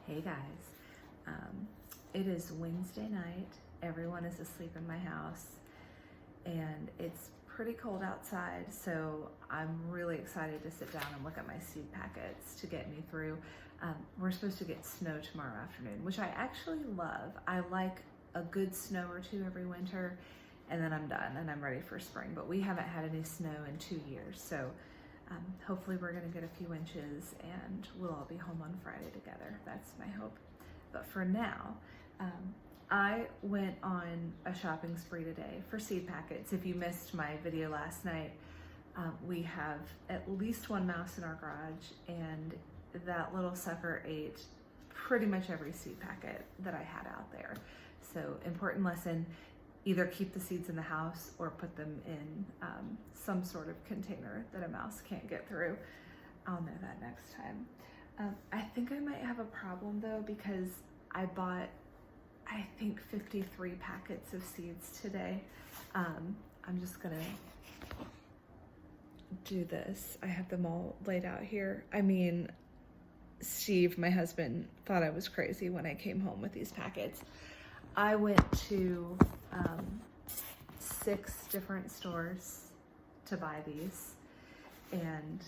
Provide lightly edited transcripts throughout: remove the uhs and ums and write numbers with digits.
Hey guys, it is Wednesday night. Everyone is asleep in my house and it's pretty cold outside, so I'm really excited to sit down and look at my seed packets to get me through. We're supposed to get snow tomorrow afternoon, which I actually love. I like a good snow or two every winter, and then I'm done and I'm ready for spring, but we haven't had any snow in 2 years, so hopefully we're gonna get a few inches and we'll all be home on Friday together. That's my hope. But for now, I went on a shopping spree today for seed packets. If you missed my video last night, we have at least one mouse in our garage, and that little sucker ate pretty much every seed packet that I had out there. So important lesson, either keep the seeds in the house or put them in some sort of container that a mouse can't get through. I'll know that next time. I think I might have a problem though, because I bought, I think 53 packets of seeds today. I'm just gonna do this. I have them all laid out here. I mean, Steve, my husband, thought I was crazy when I came home with these packets. I went to 6 different stores to buy these and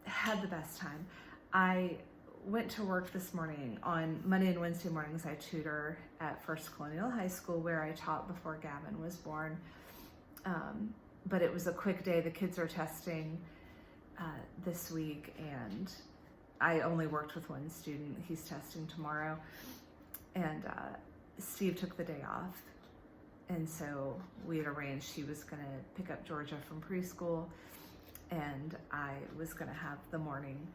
had the best time. I went to work this morning. On Monday and Wednesday mornings, I tutor at First Colonial High School, where I taught before Gavin was born. But it was a quick day. The kids are testing this week, and I only worked with one student. He's testing tomorrow. And Steve took the day off. And so we had arranged he was gonna pick up Georgia from preschool, and I was gonna have the morning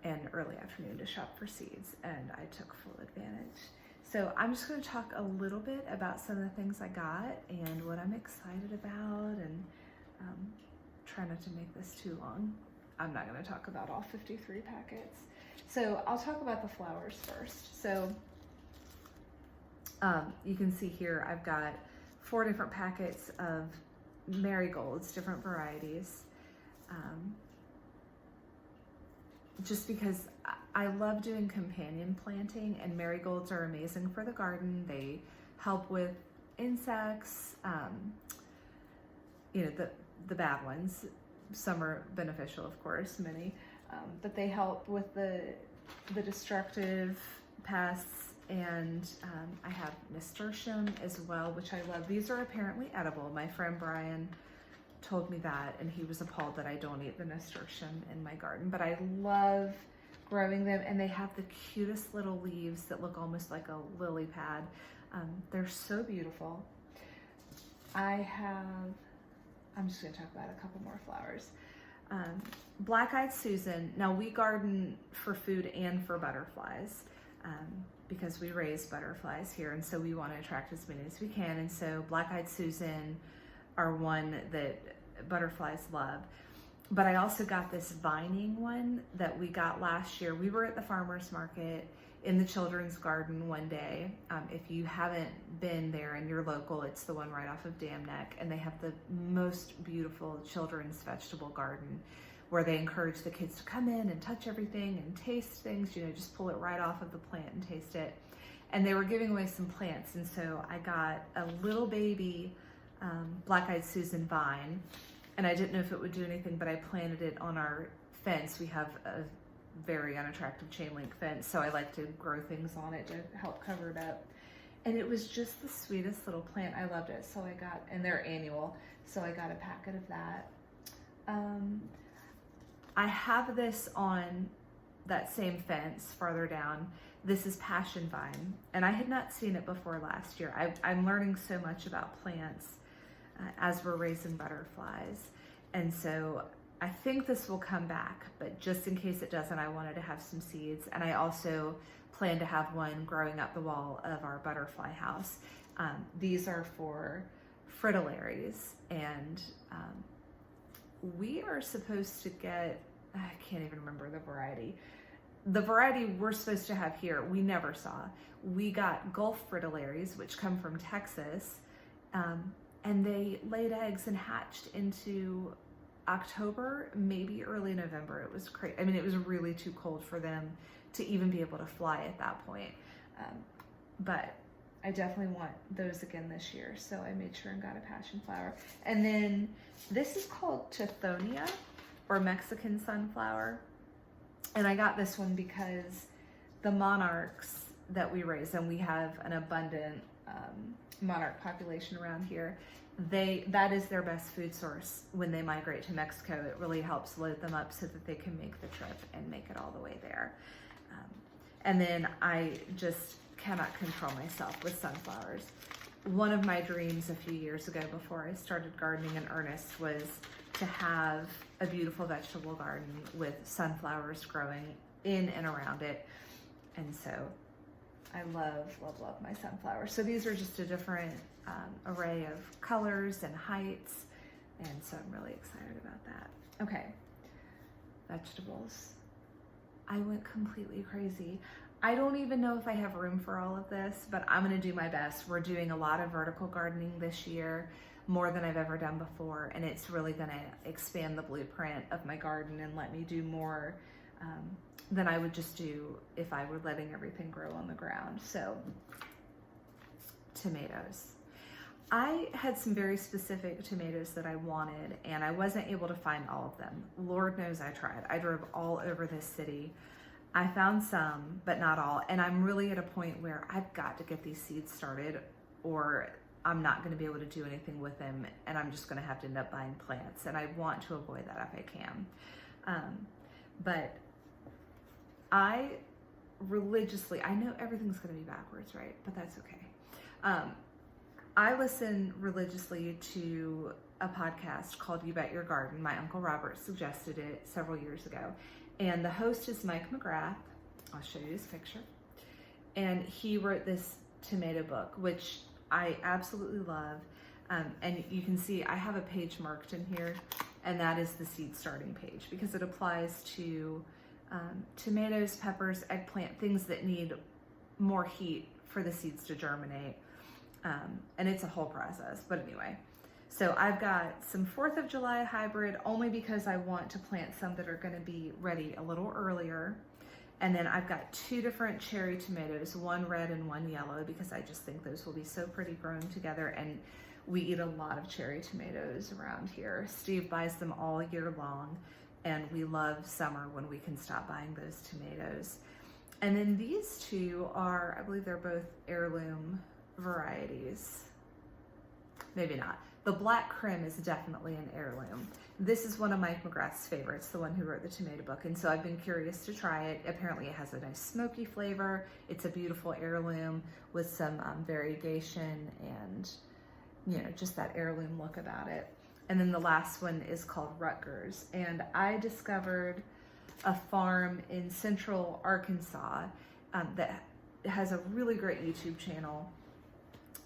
and early afternoon to shop for seeds, and I took full advantage. So I'm just gonna talk a little bit about some of the things I got and what I'm excited about, and try not to make this too long. I'm not gonna talk about all 53 packets. So I'll talk about the flowers first. So you can see here I've got 4 different packets of marigolds, different varieties. Just because I love doing companion planting, and marigolds are amazing for the garden. They help with insects, you know, the bad ones. Some are beneficial, of course, many, but they help with the destructive pests. And I have nasturtium as well, which I love. These are apparently edible. My friend Brian told me that, and he was appalled that I don't eat the nasturtium in my garden, but I love growing them, and they have the cutest little leaves that look almost like a lily pad. They're so beautiful. I'm just gonna talk about a couple more flowers. Black-eyed Susan. Now, we garden for food and for butterflies, because we raise butterflies here, and so we want to attract as many as we can. And so Black-eyed Susan are one that butterflies love. But I also got this vining one that we got last year. We were at the farmer's market in the children's garden one day. If you haven't been there and you're local, it's the one right off of Dam Neck, and they have the most beautiful children's vegetable garden, where they encourage the kids to come in and touch everything and taste things, you know, just pull it right off of the plant and taste it. And they were giving away some plants, and so I got a little baby Black-eyed Susan vine, and I didn't know if it would do anything, but I planted it on our fence. We have a very unattractive chain link fence, so I like to grow things on it to help cover it up. And it was just the sweetest little plant. I loved it. So I got, and they're annual, so I got a packet of that. I have this on that same fence farther down. This is passion vine, and I had not seen it before last year. I'm learning so much about plants as we're raising butterflies, and so I think this will come back, but just in case it doesn't, I wanted to have some seeds. And I also plan to have one growing up the wall of our butterfly house. These are for fritillaries, and we are supposed to get, I can't even remember the variety. The variety we're supposed to have here, we never saw. We got Gulf fritillaries, which come from Texas, and they laid eggs and hatched into October, maybe early November. It was crazy. I mean, it was really too cold for them to even be able to fly at that point. But I definitely want those again this year. So I made sure and got a passion flower. And then this is called Tithonia, or Mexican sunflower. And I got this one because the monarchs that we raise, and we have an abundant monarch population around here, that is their best food source when they migrate to Mexico. It really helps load them up so that they can make the trip and make it all the way there. And then I just cannot control myself with sunflowers. One of my dreams a few years ago before I started gardening in earnest was to have a beautiful vegetable garden with sunflowers growing in and around it. And so I love, love, love my sunflowers. So these are just a different array of colors and heights. And so I'm really excited about that. Okay, vegetables. I went completely crazy. I don't even know if I have room for all of this, but I'm gonna do my best. We're doing a lot of vertical gardening this year, more than I've ever done before, and it's really gonna expand the blueprint of my garden and let me do more than I would just do if I were letting everything grow on the ground. So, tomatoes. I had some very specific tomatoes that I wanted, and I wasn't able to find all of them. Lord knows I tried. I drove all over this city. I found some, but not all. And I'm really at a point where I've got to get these seeds started, or I'm not going to be able to do anything with them, and I'm just going to have to end up buying plants. And I want to avoid that if I can. But I religiously, I know everything's going to be backwards, right? But that's okay. I listen religiously to a podcast called You Bet Your Garden. My Uncle Robert suggested it several years ago. And the host is Mike McGrath. I'll show you his picture. And he wrote this tomato book, which I absolutely love. And you can see I have a page marked in here, and that is the seed starting page, because it applies to tomatoes, peppers, eggplant, things that need more heat for the seeds to germinate. And it's a whole process, but anyway. So I've got some 4th of July hybrid, only because I want to plant some that are going to be ready a little earlier. And then I've got 2 different cherry tomatoes, one red and one yellow, because I just think those will be so pretty growing together. And we eat a lot of cherry tomatoes around here. Steve buys them all year long, and we love summer when we can stop buying those tomatoes. And then these 2 are, I believe they're both heirloom varieties. Maybe not. The Black Krim is definitely an heirloom. This is one of Mike McGrath's favorites, the one who wrote the tomato book, and so I've been curious to try it. Apparently it has a nice smoky flavor. It's a beautiful heirloom with some variegation and, you know, just that heirloom look about it. And then the last one is called Rutgers, and I discovered a farm in central Arkansas that has a really great YouTube channel.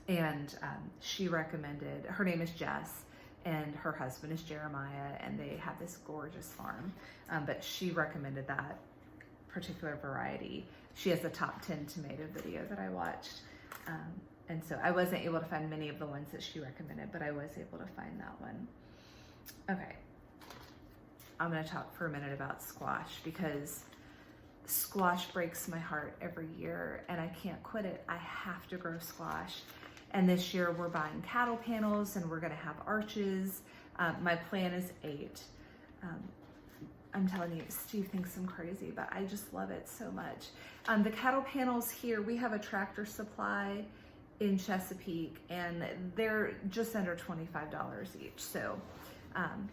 And she recommended, her name is Jess, and her husband is Jeremiah, and they have this gorgeous farm. But she recommended that particular variety. She has a top 10 tomato video that I watched. And so I wasn't able to find many of the ones that she recommended, but I was able to find that one. Okay, I'm gonna talk for a minute about squash, because squash breaks my heart every year, and I can't quit it. I have to grow squash. And this year we're buying cattle panels, and we're gonna have arches. My plan is 8. I'm telling you, Steve thinks I'm crazy, but I just love it so much. The cattle panels here, we have a Tractor Supply in Chesapeake, and they're just under $25 each. So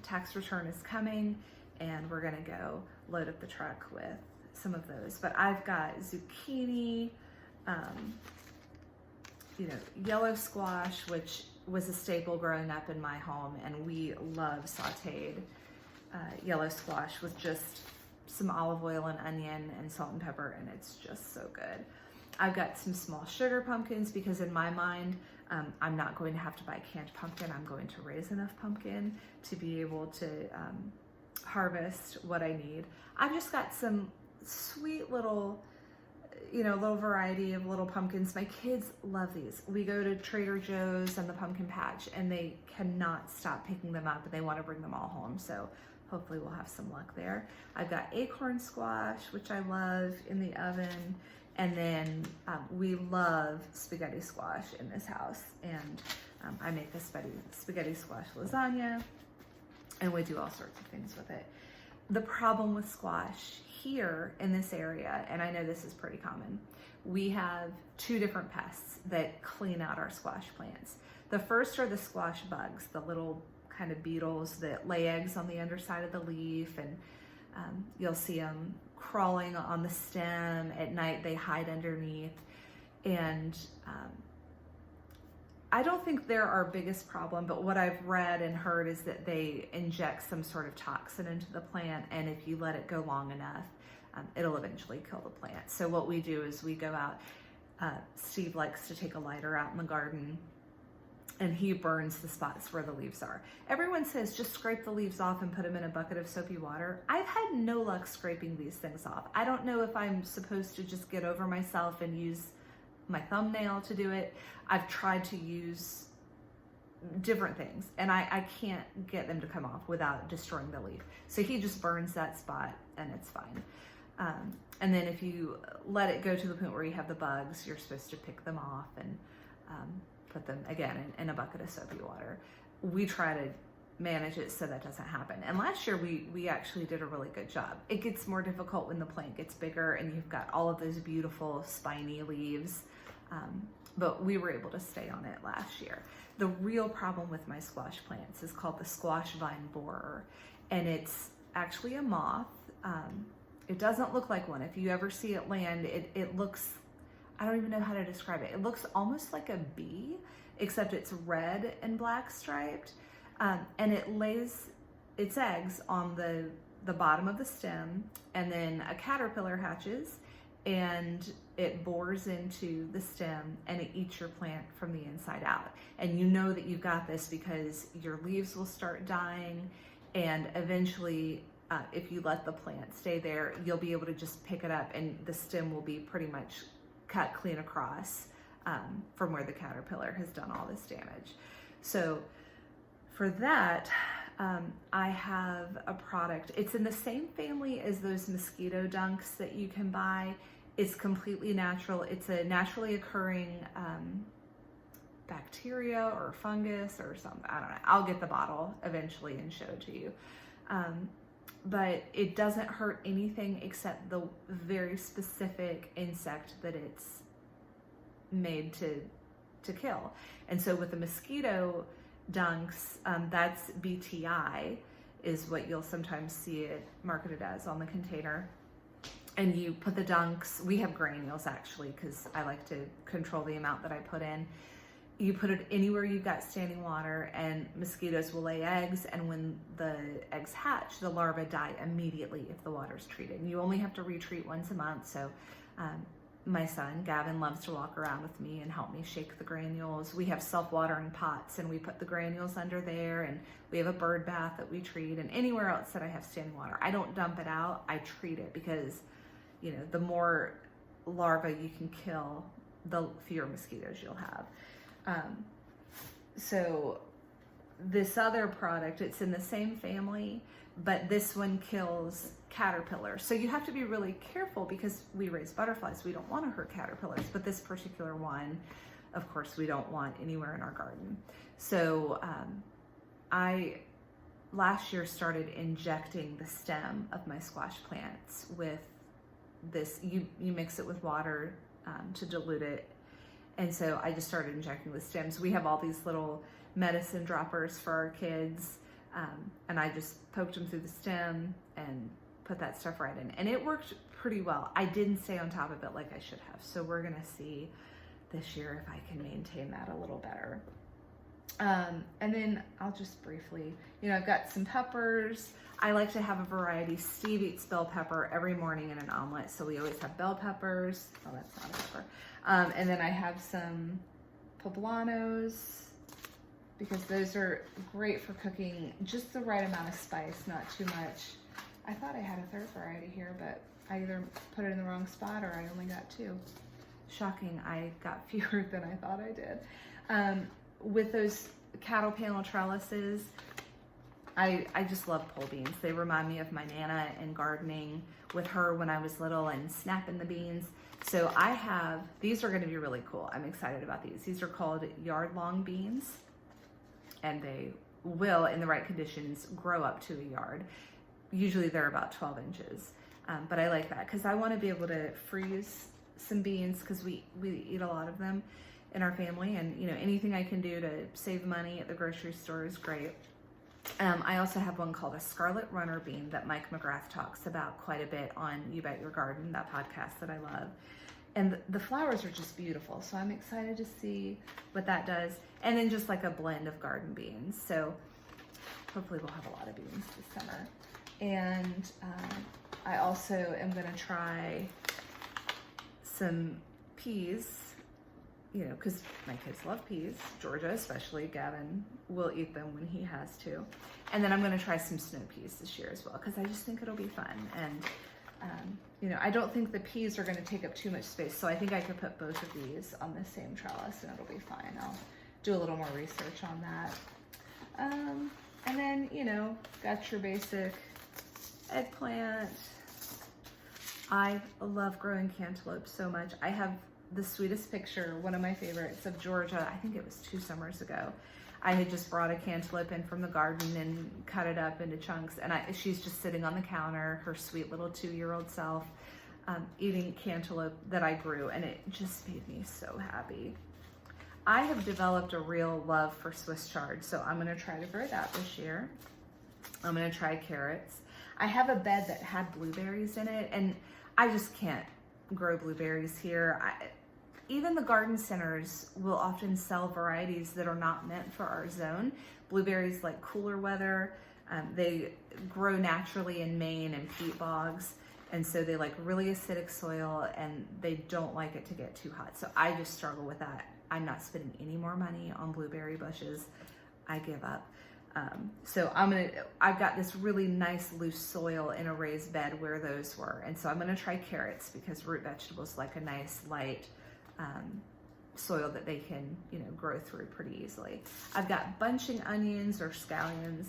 tax return is coming, and we're gonna go load up the truck with some of those. But I've got zucchini, you know, yellow squash, which was a staple growing up in my home, and we love sauteed yellow squash with just some olive oil and onion and salt and pepper, and it's just so good. I've got some small sugar pumpkins, because in my mind, I'm not going to have to buy canned pumpkin. I'm going to raise enough pumpkin to be able to harvest what I need. I've just got some sweet little, you know, a little variety of little pumpkins. My kids love these. We go to Trader Joe's and the pumpkin patch, and they cannot stop picking them up, and they want to bring them all home. So hopefully we'll have some luck there. I've got acorn squash, which I love, in the oven. And then we love spaghetti squash in this house. And I make a spaghetti squash lasagna, and we do all sorts of things with it. The problem with squash here in this area, and I know this is pretty common, we have two different pests that clean out our squash plants. The first are the squash bugs, the little kind of beetles that lay eggs on the underside of the leaf, and you'll see them crawling on the stem. At night they hide underneath, and I don't think they're our biggest problem, but what I've read and heard is that they inject some sort of toxin into the plant, and if you let it go long enough, it'll eventually kill the plant. So what we do is we go out, Steve likes to take a lighter out in the garden, and he burns the spots where the leaves are. Everyone says just scrape the leaves off and put them in a bucket of soapy water. I've had no luck scraping these things off. I don't know if I'm supposed to just get over myself and use my thumbnail to do it. I've tried to use different things, and I can't get them to come off without destroying the leaf. So he just burns that spot, and it's fine. And then if you let it go to the point where you have the bugs, you're supposed to pick them off and put them again in a bucket of soapy water. We try to manage it so that doesn't happen. And last year we actually did a really good job. It gets more difficult when the plant gets bigger and you've got all of those beautiful spiny leaves, but we were able to stay on it last year. The real problem with my squash plants is called the squash vine borer, and it's actually a moth. It doesn't look like one. If you ever see it land, it looks, I don't even know how to describe it. It looks almost like a bee, except it's red and black striped. And it lays its eggs on the bottom of the stem, and then a caterpillar hatches, and it bores into the stem, and it eats your plant from the inside out. And you know that you've got this because your leaves will start dying, and eventually, if you let the plant stay there, you'll be able to just pick it up, and the stem will be pretty much cut clean across from where the caterpillar has done all this damage. So for that, I have a product. It's in the same family as those mosquito dunks that you can buy. It's completely natural. It's a naturally occurring bacteria or fungus or something. I don't know. I'll get the bottle eventually and show it to you. But it doesn't hurt anything except the very specific insect that it's made to kill. And so with the mosquito dunks, that's BTI is what you'll sometimes see it marketed as on the container. And you put the dunks, we have granules actually, because I like to control the amount that I put in. You put it anywhere you've got standing water, and mosquitoes will lay eggs, and when the eggs hatch, the larvae die immediately if the water's treated. And you only have to retreat once a month. So my son, Gavin, loves to walk around with me and help me shake the granules. We have self-watering pots, and we put the granules under there, and we have a bird bath that we treat, and anywhere else that I have standing water. I don't dump it out, I treat it, because you know, the more larvae you can kill, the fewer mosquitoes you'll have. So this other product, it's in the same family, but this one kills caterpillars. So you have to be really careful because we raise butterflies. We don't want to hurt caterpillars, but this particular one, of course, we don't want anywhere in our garden. So I last year started injecting the stem of my squash plants with this. You mix it with water to dilute it. And so I just started injecting the stems. We have all these little medicine droppers for our kids, and I just poked them through the stem and put that stuff right in. And it worked pretty well. I didn't stay on top of it like I should have. So we're gonna see this year if I can maintain that a little better. And then I'll just briefly, I've got some peppers. I like to have a variety. Steve eats bell pepper every morning in an omelet, so we always have bell peppers. Oh, that's not a pepper. And then I have some poblanos, because those are great for cooking just the right amount of spice, not too much. I thought I had a third variety here, but I either put it in the wrong spot or I only got 2. Shocking, I got fewer than I thought I did. With those cattle panel trellises, I just love pole beans. They remind me of my Nana and gardening with her when I was little and snapping the beans. So I have, these are gonna be really cool. I'm excited about these. These are called yard-long beans, and they will, in the right conditions, grow up to a yard. Usually they're about 12 inches. But I like that because I want to be able to freeze some beans because we eat a lot of them in our family, and anything I can do to save money at the grocery store is great. I also have one called a Scarlet Runner bean that Mike McGrath talks about quite a bit on You Bet Your Garden, that podcast that I love. And the flowers are just beautiful, so I'm excited to see what that does. And then just like a blend of garden beans. So hopefully we'll have a lot of beans this summer. And I also am going to try some peas, because my kids love peas. Georgia especially. Gavin will eat them when he has to. And then I'm going to try some snow peas this year as well, because I just think it'll be fun. And I don't think the peas are going to take up too much space, so I think I could put both of these on the same trellis and it'll be fine. I'll do a little more research on that. And then, got your basic eggplant. I love growing cantaloupe so much. I have the sweetest picture, one of my favorites, of Georgia. I think it was 2 summers ago. I had just brought a cantaloupe in from the garden and cut it up into chunks, and she's just sitting on the counter, her sweet little 2-year-old self, eating cantaloupe that I grew, and it just made me so happy. I have developed a real love for Swiss chard, so I'm gonna try to grow that this year. I'm gonna try carrots. I have a bed that had blueberries in it, and I just can't grow blueberries here. Even the garden centers will often sell varieties that are not meant for our zone. Blueberries like cooler weather. They grow naturally in Maine and peat bogs, and so they like really acidic soil, and they don't like it to get too hot. So I just struggle with that. I'm not spending any more money on blueberry bushes. I give up. So I've got this really nice loose soil in a raised bed where those were. And so I'm gonna try carrots because root vegetables like a nice light soil that they can, grow through pretty easily. I've got bunching onions or scallions.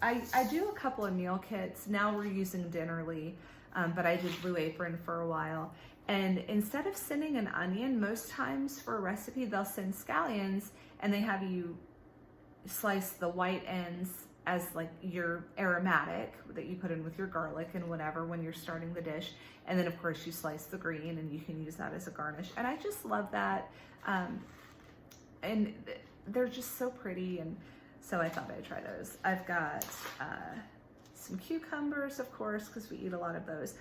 I do a couple of meal kits. Now we're using Dinnerly, but I did Blue Apron for a while. And instead of sending an onion, most times for a recipe, they'll send scallions, and they have you slice the white ends as like your aromatic that you put in with your garlic and whatever when you're starting the dish. And then of course you slice the green and you can use that as a garnish. And I just love that. And they're just so pretty. And so I thought I'd try those. I've got some cucumbers, of course, because we eat a lot of those.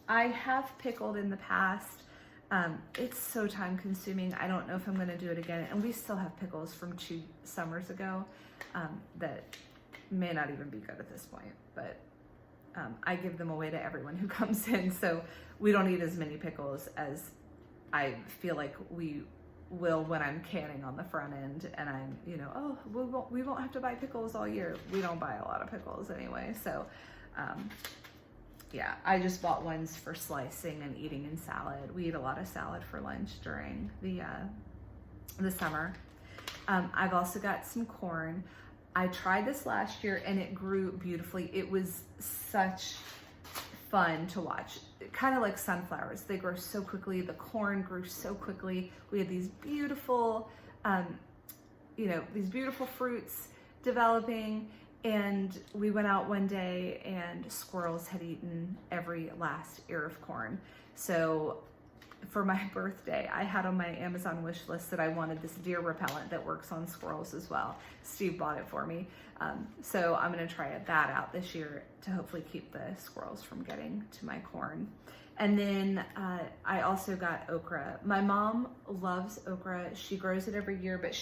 I have pickled in the past. It's so time consuming. I don't know if I'm gonna do it again. And we still have pickles from 2 summers ago that may not even be good at this point, but I give them away to everyone who comes in. So we don't eat as many pickles as I feel like we will when I'm canning on the front end, and I'm, oh, we won't have to buy pickles all year. We don't buy a lot of pickles anyway. So yeah, I just bought ones for slicing and eating in salad. We eat a lot of salad for lunch during the summer. I've also got some corn. I tried this last year and it grew beautifully. It was such fun to watch. Kind of like sunflowers. They grow so quickly. The corn grew so quickly. We had these beautiful, these beautiful fruits developing. And we went out one day and squirrels had eaten every last ear of corn. So for my birthday, I had on my Amazon wish list that I wanted this deer repellent that works on squirrels as well. Steve bought it for me. So I'm gonna try that out this year to hopefully keep the squirrels from getting to my corn. And then I also got okra. My mom loves okra. She grows it every year, but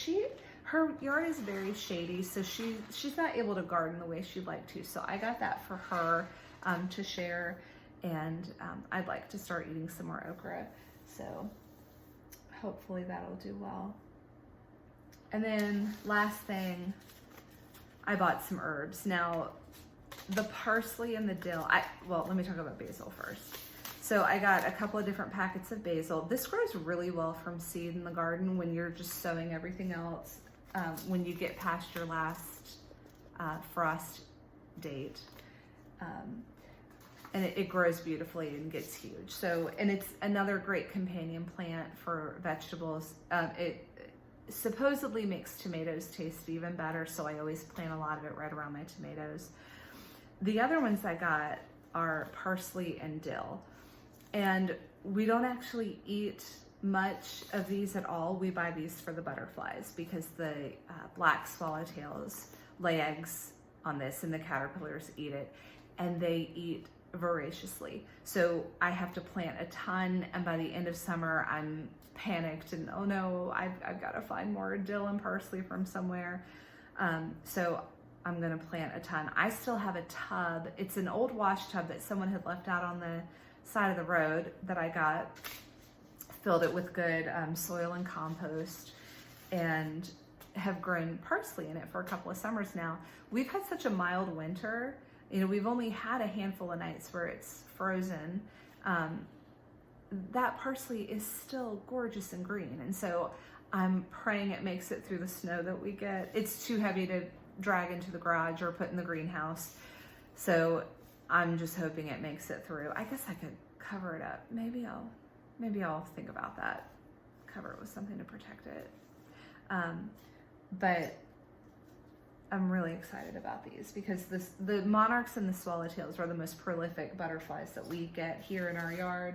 her yard is very shady, so she's not able to garden the way she'd like to. So I got that for her to share, and I'd like to start eating some more okra. So hopefully that'll do well. And then last thing, I bought some herbs. Now, the parsley and the dill, well, let me talk about basil first. So I got a couple of different packets of basil. This grows really well from seed in the garden when you're just sowing everything else. When you get past your last frost date. And it grows beautifully and gets huge. So, and it's another great companion plant for vegetables. It supposedly makes tomatoes taste even better, so I always plant a lot of it right around my tomatoes. The other ones I got are parsley and dill. And we don't actually eat much of these at all. We buy these for the butterflies because the black swallowtails lay eggs on this and the caterpillars eat it, and they eat voraciously. So I have to plant a ton, and by the end of summer I'm panicked and oh no, I've got to find more dill and parsley from somewhere. So I'm gonna plant a ton. I still have a tub. It's an old wash tub that someone had left out on the side of the road that I got, filled it with good soil and compost, and have grown parsley in it for a couple of summers now. We've had such a mild winter. You know, we've only had a handful of nights where it's frozen. That parsley is still gorgeous and green. And so I'm praying it makes it through the snow that we get. It's too heavy to drag into the garage or put in the greenhouse. So I'm just hoping it makes it through. I guess I could cover it up. Maybe I'll think about that. Cover it with something to protect it. But I'm really excited about these because the monarchs and the swallowtails are the most prolific butterflies that we get here in our yard.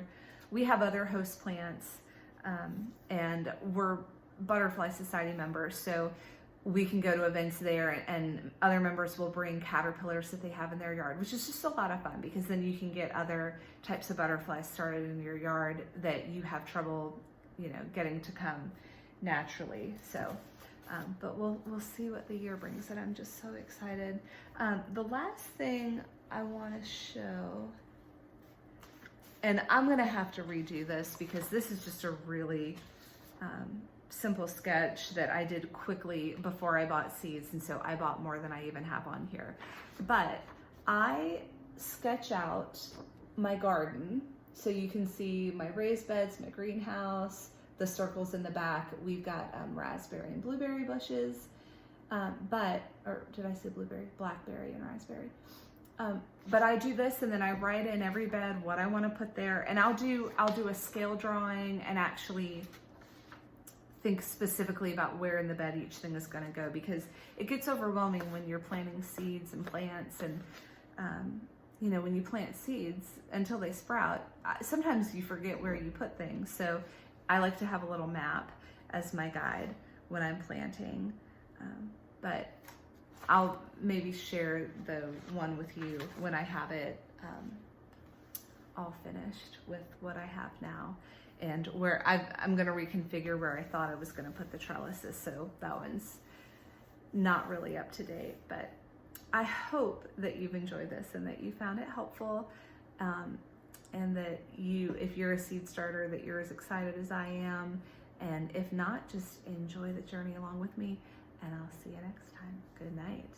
We have other host plants, and we're Butterfly Society members, so we can go to events there, and other members will bring caterpillars that they have in their yard, which is just a lot of fun because then you can get other types of butterflies started in your yard that you have trouble, getting to come naturally. So, but we'll see what the year brings, and I'm just so excited. The last thing I want to show, and I'm gonna have to redo this because this is just a really simple sketch that I did quickly before I bought seeds, and so I bought more than I even have on here. But I sketch out my garden so you can see my raised beds, my greenhouse, the circles in the back. We've got raspberry and blueberry bushes, or did I say blueberry? Blackberry and raspberry. But I do this, and then I write in every bed what I want to put there, and I'll do a scale drawing and actually think specifically about where in the bed each thing is going to go, because it gets overwhelming when you're planting seeds and plants, and when you plant seeds until they sprout, sometimes you forget where you put things. So I like to have a little map as my guide when I'm planting, but I'll maybe share the one with you when I have it all finished with what I have now, and where I'm going to reconfigure where I thought I was going to put the trellises. So that one's not really up to date, but I hope that you've enjoyed this and that you found it helpful, and that if you're a seed starter, that you're as excited as I am. And if not, just enjoy the journey along with me, and I'll see you next time. Good night.